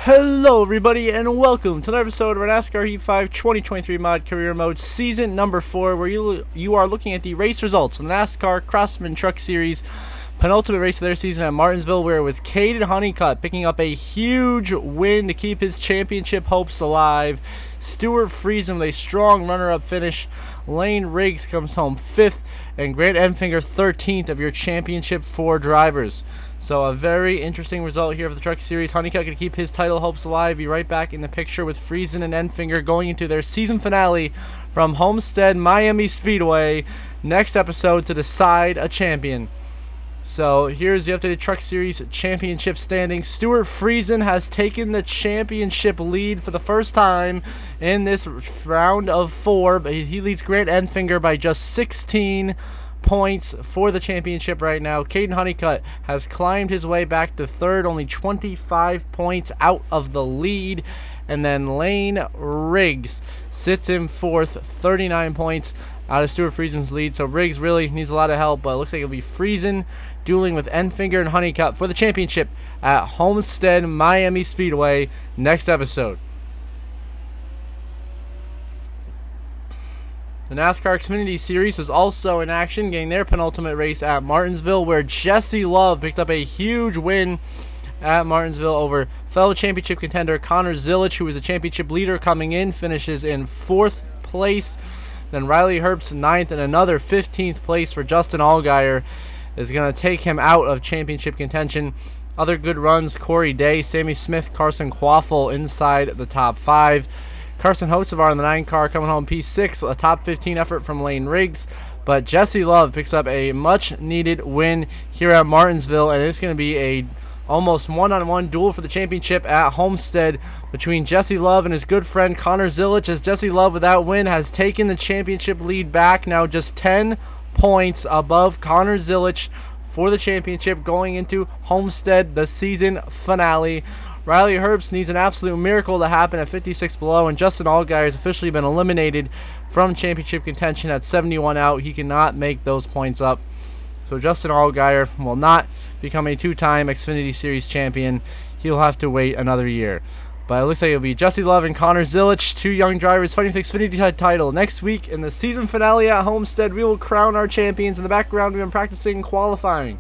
Hello everybody and welcome to another episode of our NASCAR Heat 5 2023 Mod Career Mode Season number 4, where you are looking at the race results from the NASCAR Craftsman Truck Series penultimate race of their season at Martinsville, where it was Caden Honeycutt picking up a huge win to keep his championship hopes alive. Stuart Friesen with a strong runner-up finish. Lane Riggs comes home 5th, and Grant Enfinger 13th of your championship 4 drivers. So a very interesting result here for the Truck Series. Honeycutt going to keep his title hopes alive. Be right back in the picture with Friesen and Enfinger going into their season finale from Homestead Miami Speedway next episode to decide a champion. So here's the updated Truck Series championship standings. Stuart Friesen has taken the championship lead for the first time in this round of 4. But he leads Grant Enfinger by just 16 points for the championship right now. Caden Honeycutt has climbed his way back to 3rd, only 25 points out of the lead. And then Lane Riggs sits in 4th, 39 points out of Stuart Friesen's lead. So Riggs really needs a lot of help, but it looks like it'll be Friesen dueling with Enfinger and Honeycutt for the championship at Homestead Miami Speedway next episode. The NASCAR Xfinity Series was also in action, getting their penultimate race at Martinsville, where Jesse Love picked up a huge win at Martinsville over fellow championship contender Connor Zilich, who was a championship leader coming in, finishes in 4th place. Then Riley Herbst 9th, and another 15th place for Justin Allgaier is going to take him out of championship contention. Other good runs: Corey Day, Sammy Smith, Carson Quaffle inside the top 5. Carson Hocevar in the 9 car coming home P6, a top 15 effort from Lane Riggs. But Jesse Love picks up a much-needed win here at Martinsville, and it's going to be a almost one-on-one duel for the championship at Homestead between Jesse Love and his good friend Connor Zilich, as Jesse Love, with that win, has taken the championship lead back, now just 10 points above Connor Zilich for the championship going into Homestead, the season finale. Riley Herbst needs an absolute miracle to happen at 56 below, and Justin Allgaier has officially been eliminated from championship contention at 71 out. He cannot make those points up. So Justin Allgaier will not become a 2-time Xfinity Series champion. He'll have to wait another year. But it looks like it'll be Jesse Love and Connor Zilich, 2 young drivers fighting for the Xfinity title. Next week in the season finale at Homestead, we will crown our champions. In the background, we've been practicing qualifying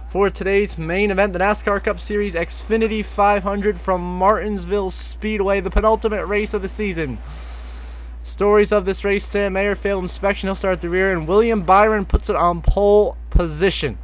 for today's main event, the NASCAR Cup Series Xfinity 500 from Martinsville Speedway, the penultimate race of the season. Stories of this race: Sam Mayer failed inspection, he'll start at the rear, and William Byron puts it on pole position.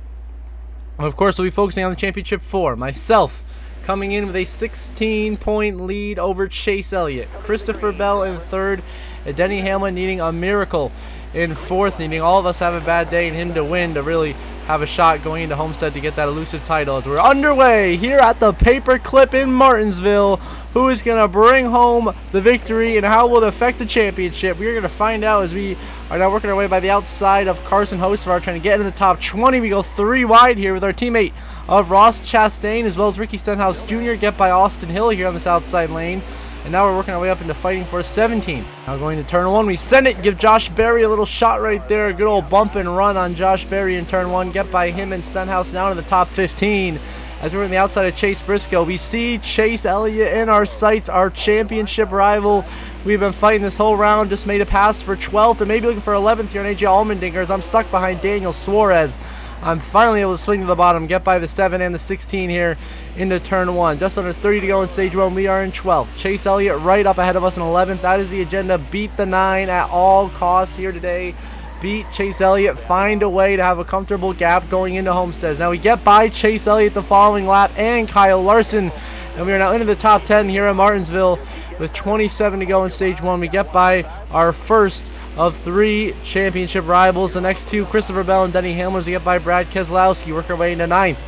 And of course, we'll be focusing on the championship 4. Myself coming in with a 16-point lead over Chase Elliott. Christopher Bell in 3rd, and Denny Hamlin needing a miracle in 4th, needing all of us to have a bad day and him to win to really have a shot going into Homestead to get that elusive title. As we're underway here at the Paperclip in Martinsville, who is going to bring home the victory and how will it affect the championship? We're going to find out as we are now working our way by the outside of Carson Hocevar, trying to get into the top 20. We go 3 wide here with our teammate of Ross Chastain, as well as Ricky Stenhouse Jr. get by Austin Hill here on this outside lane. And now we're working our way up into fighting for 17. Now going to turn 1, we send it, give Josh Berry a little shot right there. A good old bump and run on Josh Berry in turn 1. Get by him and Stenhouse down to the top 15. As we're on the outside of Chase Briscoe, we see Chase Elliott in our sights, our championship rival. We've been fighting this whole round, just made a pass for 12th and maybe looking for 11th here on AJ Allmendinger, as I'm stuck behind Daniel Suarez. I'm finally able to swing to the bottom, get by the 7 and the 16 here into turn 1. Just under 30 to go in stage 1. We are in 12th. Chase Elliott right up ahead of us in 11th. That is the agenda. Beat the 9 at all costs here today. Beat Chase Elliott. Find a way to have a comfortable gap going into Homestead. Now we get by Chase Elliott the following lap and Kyle Larson. And we are now into the top 10 here at Martinsville with 27 to go in stage 1. We get by our first of 3 championship rivals. The next 2, Christopher Bell and Denny Hamlin, to get by Brad Keselowski. Work our way into 9th.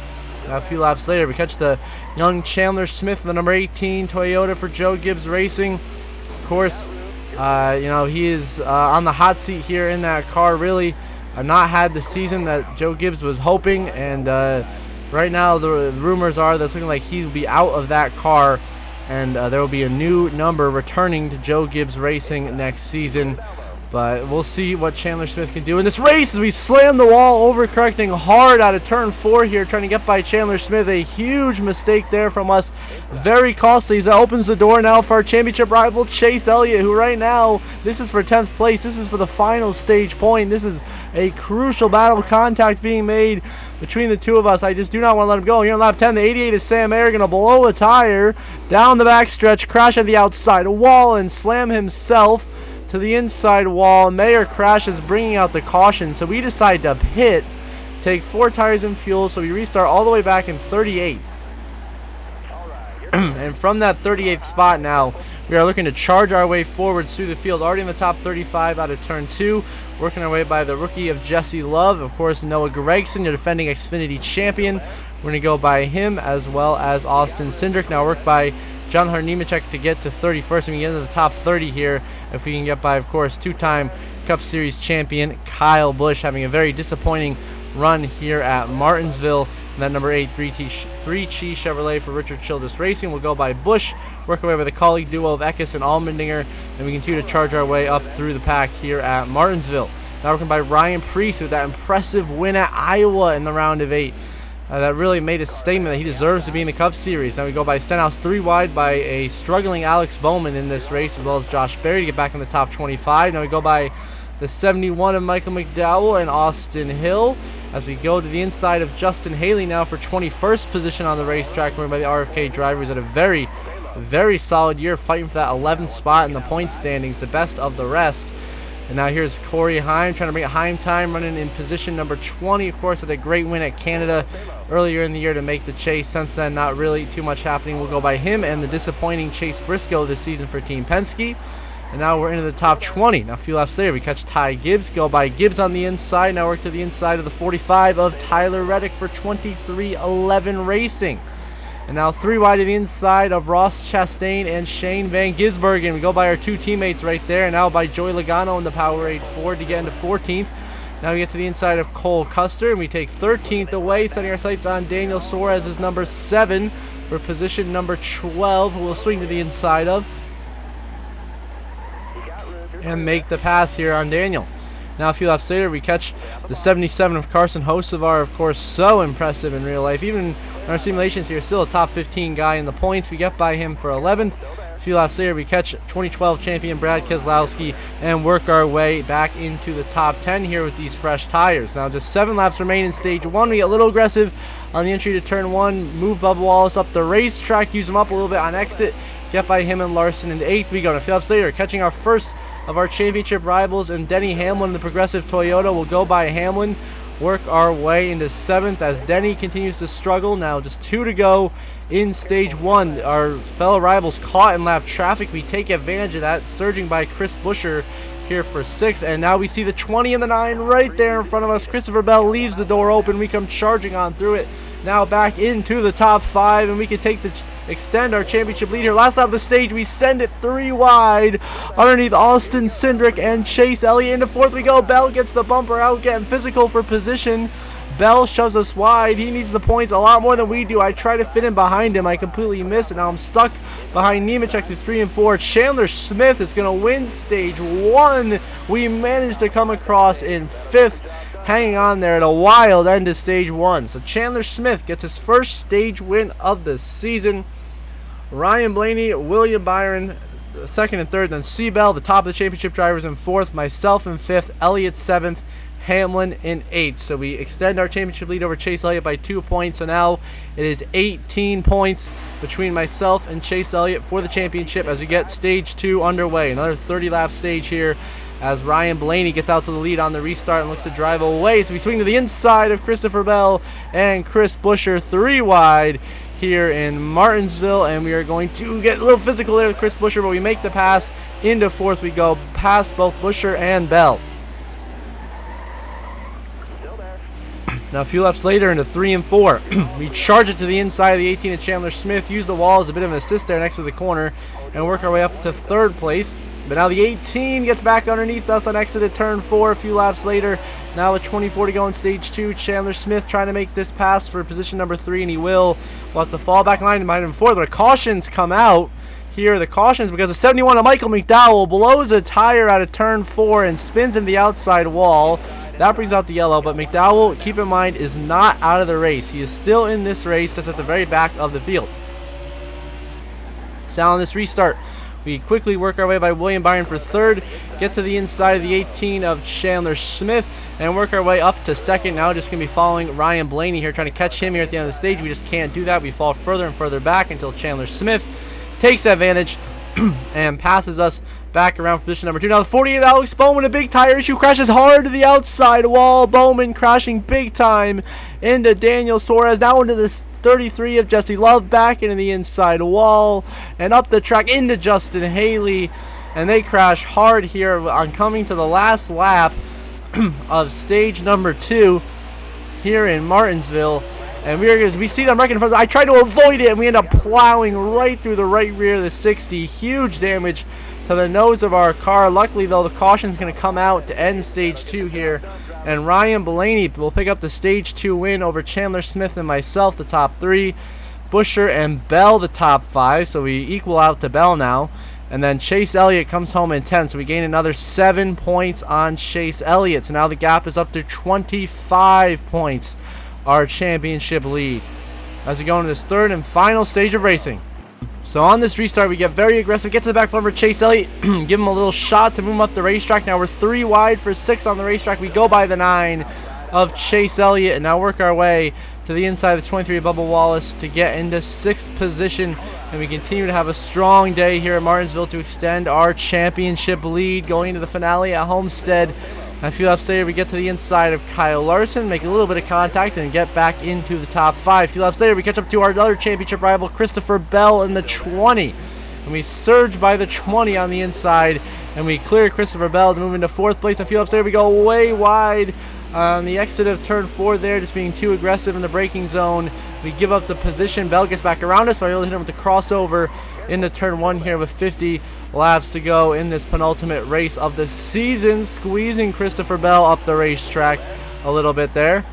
A few laps later, we catch the young Chandler Smith, the number 18 Toyota for Joe Gibbs Racing. Of course, he is on the hot seat here in that car. Really not had the season that Joe Gibbs was hoping. And right now, the rumors are that it's looking like he'll be out of that car. And there will be a new number returning to Joe Gibbs Racing next season. But we'll see what Chandler Smith can do in this race as we slam the wall, overcorrecting hard out of turn 4 here, trying to get by Chandler Smith. A huge mistake there from us. Very costly as that opens the door now for our championship rival, Chase Elliott, who right now, this is for 10th place. This is for the final stage point. This is a crucial battle contact being made between the two of us. I just do not want to let him go. Here on lap 10, the 88 is Sam Mayer, going to blow a tire down the backstretch, crash at the outside wall, and slam himself to the inside wall. Mayer crashes, bringing out the caution, so we decide to pit, take 4 tires and fuel, so we restart all the way back in 38th. And from that 38th spot now, we are looking to charge our way forwards through the field, already in the top 35 out of turn 2, working our way by the rookie of Jesse Love. Of course, Noah Gregson, your defending Xfinity champion. We're going to go by him, as well as Austin Cindric. Now work by John Nemechek to get to 31st, and we get into the top 30 here if we can get by, of course, 2-time Cup Series champion Kyle Busch, having a very disappointing run here at Martinsville. And that number 8 3Chi Chevrolet for Richard Childress Racing will go by Busch, work our way by the colleague duo of Eckes and Allmendinger, and we continue to charge our way up through the pack here at Martinsville. Now working by Ryan Preece with that impressive win at Iowa in the round of 8. That really made a statement that he deserves to be in the Cup Series. Now we go by Stenhouse 3 wide by a struggling Alex Bowman in this race, as well as Josh Berry to get back in the top 25. Now we go by the 71 of Michael McDowell and Austin Hill as we go to the inside of Justin Haley now for 21st position on the racetrack, run by the RFK driver, who's had a very, very solid year, fighting for that 11th spot in the point standings, the best of the rest. And now here's Corey Heim trying to bring it Heim time, running in position number 20. Of course, had a great win at Canada earlier in the year to make the chase. Since then, not really too much happening. We'll go by him and the disappointing Chase Briscoe this season for Team Penske. And now we're into the top 20. Now a few laps later, we catch Ty Gibbs. Go by Gibbs on the inside. Now work to the inside of the 45 of Tyler Reddick for 2311 Racing. And now 3 wide to the inside of Ross Chastain and Shane Van Gisbergen. We go by our 2 teammates right there. And now by Joey Logano in the Powerade Ford to get into 14th. Now we get to the inside of Cole Custer, and we take 13th away, setting our sights on Daniel Suarez as number 7 for position number 12, who we'll swing to the inside of and make the pass here on Daniel. Now a few laps later, we catch the 77 of Carson Hocevar, of course, so impressive in real life. Even in our simulations here, still a top 15 guy in the points. We get by him for 11th. A few laps later, we catch 2012 champion Brad Keselowski and work our way back into the top 10 here with these fresh tires. Now just 7 laps remain in stage 1. We get a little aggressive on the entry to turn 1, move Bubba Wallace up the racetrack, use him up a little bit on exit, get by him and Larson into 8th. We go. And a few laps later, catching our first of our championship rivals, and Denny Hamlin in the Progressive Toyota will go by Hamlin, work our way into 7th as Denny continues to struggle. Now just 2 to go in stage 1. Our fellow rivals caught in lap traffic. We take advantage of that, surging by Chris Buescher here for 6th. And now we see the 20 and the 9 right there in front of us. Christopher Bell leaves the door open. We come charging on through it. Now back into the top 5, and we can extend our championship lead here. Last lap of the stage, we send it 3 wide underneath Austin Cindric and Chase Elliott. Into 4th we go. Bell gets the bumper out, getting physical for position. Bell shoves us wide. He needs the points a lot more than we do. I try to fit in behind him. I completely miss it. Now I'm stuck behind Nemechek to 3 and 4. Chandler Smith is going to win stage 1. We managed to come across in 5th, hanging on there at a wild end of stage 1. So Chandler Smith gets his first stage win of the season. Ryan Blaney, William Byron, 2nd and 3rd, then Seabell, the top of the championship drivers, in 4th. Myself in 5th, Elliott 7th, Hamlin in 8th. So we extend our championship lead over Chase Elliott by 2 points. So now it is 18 points between myself and Chase Elliott for the championship as we get stage 2 underway. Another 30-lap stage here as Ryan Blaney gets out to the lead on the restart and looks to drive away. So we swing to the inside of Christopher Bell and Chris Buescher 3 wide here in Martinsville, and we are going to get a little physical there with Chris Buescher, but we make the pass. Into 4th we go, past both Buescher and Bell. Now a few laps later into 3 and 4, we charge it to the inside of the 18 of Chandler Smith, use the wall as a bit of an assist there next to the corner, and work our way up to 3rd place. But now the 18 gets back underneath us on exit at turn 4 a few laps later. Now with 24 to go in stage 2, Chandler Smith trying to make this pass for position number 3, and he will. We'll have to fall back in line behind him 4th, but cautions come out here. The caution is because of 71 of Michael McDowell blows a tire out of turn 4 and spins in the outside wall. That brings out the yellow, but McDowell, keep in mind, is not out of the race. He is still in this race, just at the very back of the field. So on this restart, we quickly work our way by William Byron for third, get to the inside of the 18 of Chandler Smith, and work our way up to second. Now just going to be following Ryan Blaney here, trying to catch him here at the end of the stage. We just can't do that. We fall further and further back until Chandler Smith takes advantage and passes us back around for position number 2. Now the 48 Alex Bowman, a big tire issue, crashes hard to the outside wall. Bowman crashing big time into Daniel Suarez. Now into this 33 of Jesse Love, back into the inside wall and up the track into Justin Haley, and they crash hard here on coming to the last lap of stage number 2 here in Martinsville. And we see them right in front of us. I try to avoid it, and we end up plowing right through the right rear of the 60. Huge damage to the nose of our car. Luckily, though, the caution is going to come out to end stage 2 here. And Ryan Blaney will pick up the stage 2 win over Chandler Smith and myself, the top 3. Busher and Bell, the top 5. So we equal out to Bell now. And then Chase Elliott comes home in 10th. So we gain another 7 points on Chase Elliott. So now the gap is up to 25 points. Our championship lead as we go into this third and final stage of racing. So on this restart, we get very aggressive, get to the back bumper, Chase Elliott, give him a little shot to move him up the racetrack. Now we're 3 wide for 6 on the racetrack. We go by the 9 of Chase Elliott and now work our way to the inside of the 23 of Bubba Wallace to get into 6th position. And we continue to have a strong day here at Martinsville to extend our championship lead going into the finale at Homestead. I feel upstairs, we get to the inside of Kyle Larson, make a little bit of contact, and get back into the top 5. Feel upstairs, we catch up to our other championship rival, Christopher Bell, in the 20. And we surge by the 20 on the inside, and we clear Christopher Bell to move into 4th place. I feel upstairs, we go way wide on the exit of turn 4 there, just being too aggressive in the braking zone. We give up the position. Bell gets back around us, but I really hit him with the crossover into turn 1 here with 50 laps to go in this penultimate race of the season, squeezing Christopher Bell up the racetrack a little bit there.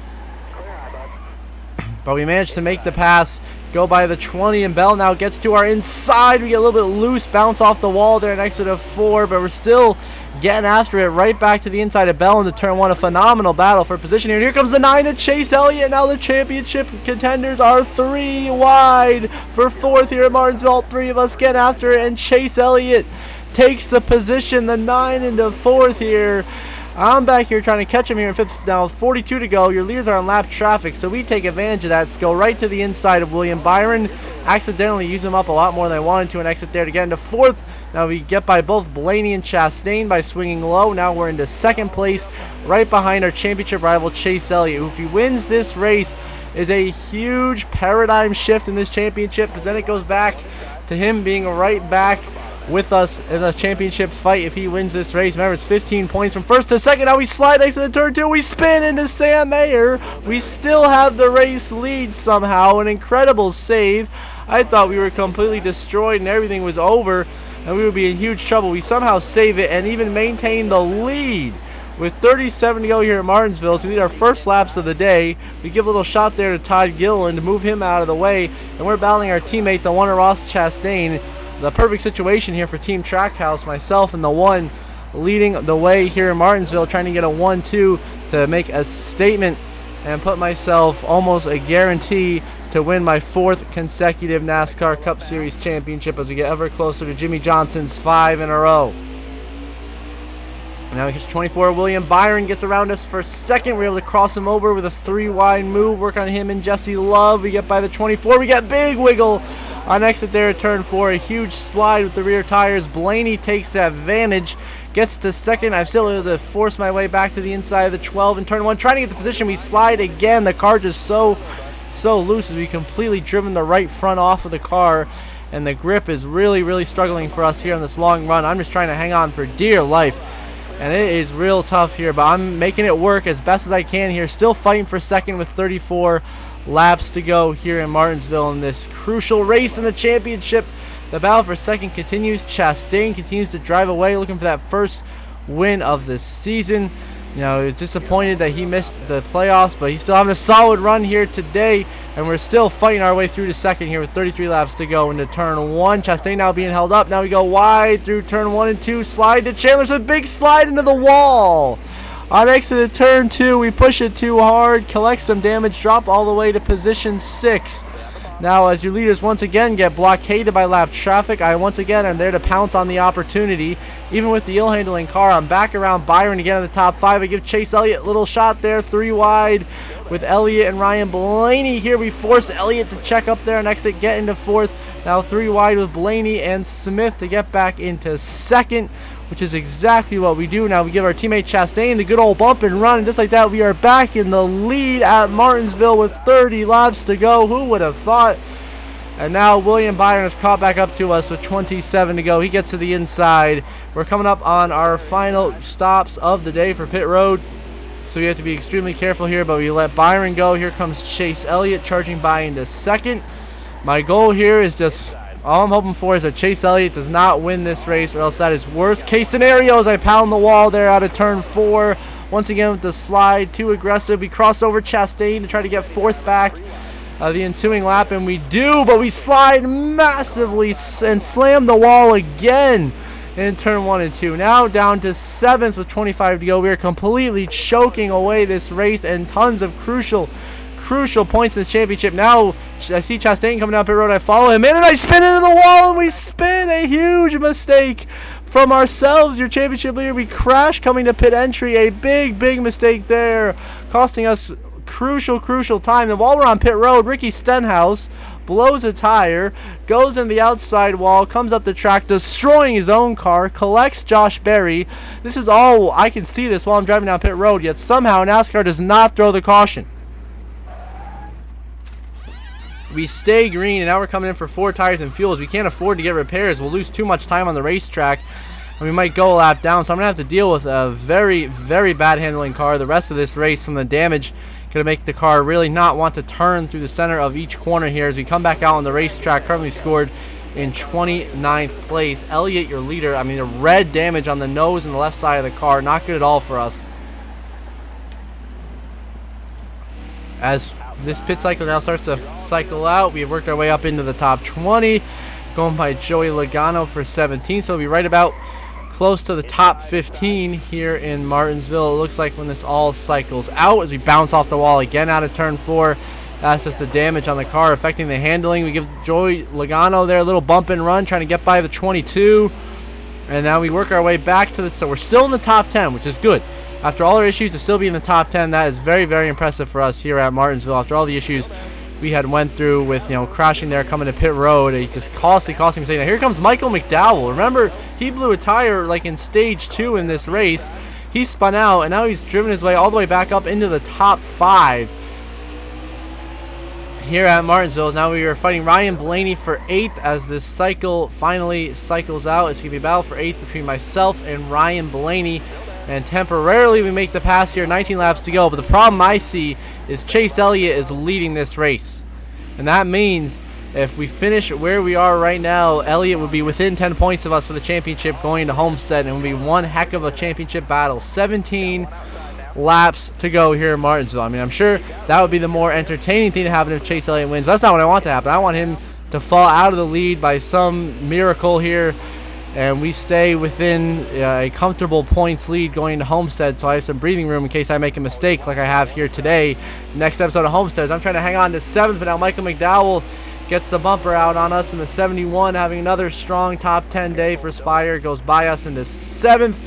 But we managed to make the pass, go by the 20, and Bell now gets to our inside. We get a little bit loose, bounce off the wall there, an exit of 4, but we're still getting after it right back to the inside of Bell into turn 1. A phenomenal battle for position here. And here comes the 9 of Chase Elliott. Now the championship contenders are 3 wide for 4th here at Martinsville. All 3 of us get after it, and Chase Elliott takes the position, the 9 into 4th here. I'm back here trying to catch him here in 5th. Now 42 to go. Your leaders are on lap traffic, so we take advantage of that. Go right to the inside of William Byron. Accidentally use him up a lot more than I wanted to and exit there to get into 4th. Now we get by both Blaney and Chastain by swinging low. Now we're into 2nd place, right behind our championship rival Chase Elliott, who, if he wins this race, is a huge paradigm shift in this championship, because then it goes back to him being right back with us in the championship fight if he wins this race. Remember, it's 15 points from 1st to 2nd. Now we slide next to the turn 2. We spin into Sam Mayer. We still have the race lead somehow. An incredible save. I thought we were completely destroyed and everything was over and we would be in huge trouble. We somehow save it and even maintain the lead. With 37 to go here at Martinsville, so we lead our first laps of the day. We give a little shot there to Todd Gilliland to move him out of the way, and we're battling our teammate, the one of Ross Chastain. The perfect situation here for Team Trackhouse, myself and the 1 leading the way here in Martinsville, trying to get a 1-2 to make a statement and put myself almost a guarantee to win my 4th consecutive NASCAR Cup Series championship as we get ever closer to Jimmy Johnson's 5 in a row. Now we catch 24. William Byron gets around us for 2nd. We're able to cross him over with a 3 wide move. Work on him and Jesse Love. We get by the 24. We get big wiggle on exit there at turn 4. A huge slide with the rear tires. Blaney takes advantage. Gets to 2nd. I'm still able to force my way back to the inside of the 12 in turn 1. Trying to get the position. We slide again. The car just so loose as we completely driven the right front off of the car. And the grip is really struggling for us here on this long run. I'm just trying to hang on for dear life. And it is real tough here, but I'm making it work as best as I can here. Still fighting for 2nd with 34 laps to go here in Martinsville in this crucial race in the championship. The battle for 2nd continues. Chastain continues to drive away, looking for that first win of the season. You know, he was disappointed that he missed the playoffs, but he's still having a solid run here today, and we're still fighting our way through to second here with 33 laps to go into turn 1. Chastain now being held up. Now we go wide through turn 1 and 2. Slide to Chandler's a big slide into the wall. On exit of turn 2, we push it too hard, collect some damage, drop all the way to position 6. Now, as your leaders once again get blockaded by lap traffic, I once again am there to pounce on the opportunity. Even with the ill-handling car, I'm back around Byron again in the top 5. I give Chase Elliott a little shot there, 3 wide with Elliott and Ryan Blaney here. We force Elliott to check up there and exit, get into 4th. Now 3 wide with Blaney and Smith to get back into 2nd, which is exactly what we do. Now we give our teammate Chastain the good old bump and run, and just like that, we are back in the lead at Martinsville with 30 laps to go. Who would have thought? And now William Byron is caught back up to us with 27 to go. He gets to the inside. We're coming up on our final stops of the day for pit road, so we have to be extremely careful here, but we let Byron go. Here comes Chase Elliott charging by into 2nd. My goal here is just, all I'm hoping for is that Chase Elliott does not win this race, or else that is worst case scenario as I pound the wall there out of turn 4. Once again with the slide, too aggressive. We cross over Chastain to try to get 4th back the ensuing lap, and we do, but we slide massively and slam the wall again in turn 1 and 2. Now down to 7th with 25 to go. We are completely choking away this race and tons of crucial points in the championship. Now I see Chastain coming down pit road. I follow him in and I spin into the wall, and we spin. A huge mistake from ourselves, your championship leader. We crash coming to pit entry. A big mistake there, costing us crucial time. And while we're on pit road, Ricky Stenhouse blows a tire, goes in the outside wall, comes up the track, destroying his own car, collects Josh Berry. This is all, I can see this while I'm driving down pit road, yet somehow NASCAR does not throw the caution. We stay green, and now we're coming in for 4 tires and fuels. We can't afford to get repairs. We'll lose too much time on the racetrack, and we might go a lap down. So I'm going to have to deal with a very bad handling car the rest of this race from the damage. Going to make the car really not want to turn through the center of each corner here as we come back out on the racetrack. Currently scored in 29th place. Elliott, your leader. I mean, the red damage on the nose and the left side of the car. Not good at all for us. As this pit cycle now starts to cycle out, we have worked our way up into the top 20. Going by Joey Logano for 17. So we'll be right about close to the top 15 here in Martinsville. It looks like when this all cycles out as we bounce off the wall again out of turn 4. That's just the damage on the car affecting the handling. We give Joey Logano there a little bump and run, trying to get by the 22. And now we work our way back to the, so we're still in the top 10, which is good. After all our issues, to still be in the top 10, that is very impressive for us here at Martinsville. After all the issues we had went through with, crashing there, coming to pit road, it just costly mistake. Now here comes Michael McDowell. Remember, he blew a tire like in stage 2 in this race. He spun out, and now he's driven his way all the way back up into the top 5 here at Martinsville. Now we are fighting Ryan Blaney for 8th as this cycle finally cycles out. It's going to be a battle for 8th between myself and Ryan Blaney. And temporarily we make the pass here, 19 laps to go. But the problem I see is Chase Elliott is leading this race. And that means if we finish where we are right now, Elliott would be within 10 points of us for the championship going to Homestead. And it would be one heck of a championship battle. 17 laps to go here in Martinsville. I mean, I'm sure that would be the more entertaining thing to happen if Chase Elliott wins. But that's not what I want to happen. I want him to fall out of the lead by some miracle here, and we stay within a comfortable points lead going to Homestead, so I have some breathing room in case I make a mistake like I have here today. Next episode of Homestead, I'm trying to hang on to 7th, but now Michael McDowell gets the bumper out on us in the 71, having another strong top 10 day for Spire. Goes by us into 7th.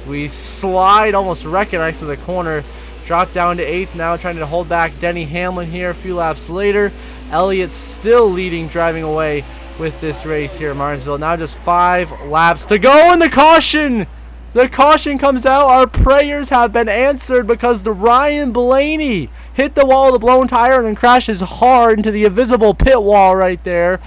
We slide, almost wreck it right to the corner. Drop down to 8th now, trying to hold back Denny Hamlin here a few laps later. Elliott still leading, driving away with this race here at Martinsville. Now just 5 laps to go, and the caution comes out. Our prayers have been answered because the Ryan Blaney hit the wall of the blown tire and then crashes hard into the invisible pit wall right there.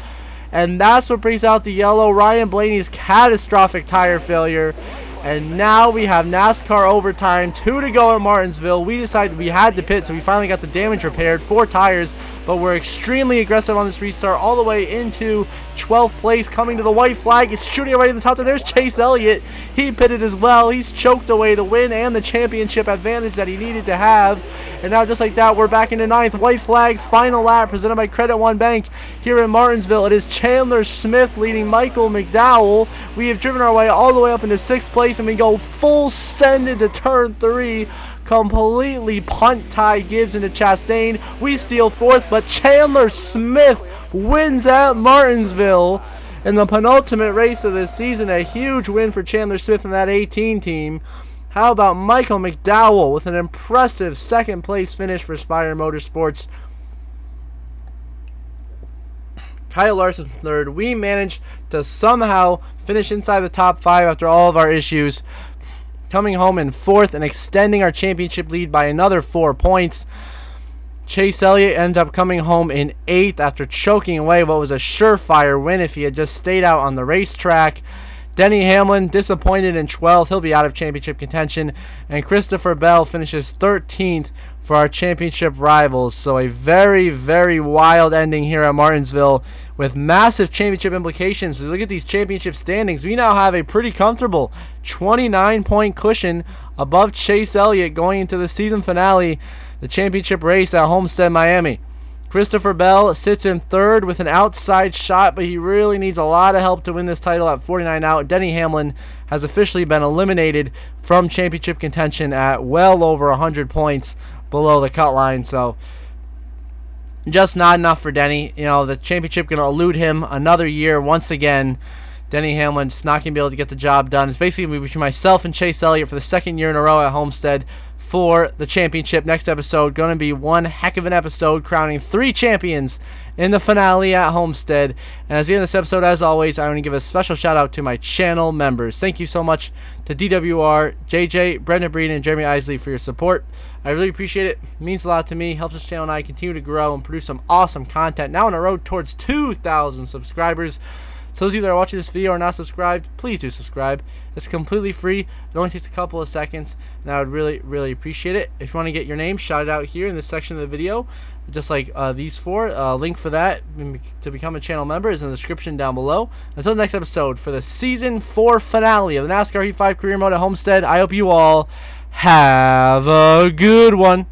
And that's what brings out the yellow. Ryan Blaney's catastrophic tire failure. And now we have NASCAR overtime, 2 to go at Martinsville. We decided we had to pit, so we finally got the damage repaired, 4 tires, but we're extremely aggressive on this restart all the way into 12th place, coming to the white flag. He's shooting away to the top there. There's Chase Elliott. He pitted as well. He's choked away the win and the championship advantage that he needed to have. And now just like that, we're back into 9th. White flag, final lap, presented by Credit One Bank here in Martinsville. It is Chandler Smith leading Michael McDowell. We have driven our way all the way up into 6th place, and we go full send into turn 3. Completely punt tie Gibbs into Chastain. We steal 4th, but Chandler Smith wins at Martinsville in the penultimate race of this season. A huge win for Chandler Smith and that 18 team. How about Michael McDowell with an impressive 2nd place finish for Spire Motorsports? Kyle Larson 3rd. We managed to somehow finish inside the top 5 after all of our issues, coming home in 4th and extending our championship lead by another 4 points. Chase Elliott ends up coming home in 8th after choking away what was a surefire win if he had just stayed out on the racetrack. Denny Hamlin disappointed in 12th. He'll be out of championship contention. And Christopher Bell finishes 13th for our championship rivals. So a very, very wild ending here at Martinsville with massive championship implications. We look at these championship standings. We now have a pretty comfortable 29-point cushion above Chase Elliott going into the season finale, the championship race at Homestead, Miami. Christopher Bell sits in 3rd with an outside shot, but he really needs a lot of help to win this title at 49 out. Denny Hamlin has officially been eliminated from championship contention at well over 100 points below the cut line. So just not enough for Denny. You know, the championship going to elude him another year once again. Denny Hamlin just not going to be able to get the job done. It's basically going to be between myself and Chase Elliott for the 2nd year in a row at Homestead for the championship. Next episode going to be one heck of an episode, crowning 3 champions in the finale at Homestead. And as we end this episode, as always, I want to give a special shout out to my channel members. Thank you so much to DWR, JJ, Brendan Breeden, and Jeremy Isley for your support. I really appreciate it. It means a lot to me. Helps this channel and I continue to grow and produce some awesome content. Now on the road towards 2,000 subscribers. So those of you that are watching this video or not subscribed, please do subscribe. It's completely free. It only takes a couple of seconds, and I would really, really appreciate it. If you want to get your name shouted out here in this section of the video, just like these 4, link for that to become a channel member is in the description down below. Until the next episode for the Season 4 finale of the NASCAR Heat 5 Career Mode at Homestead, I hope you all have a good one.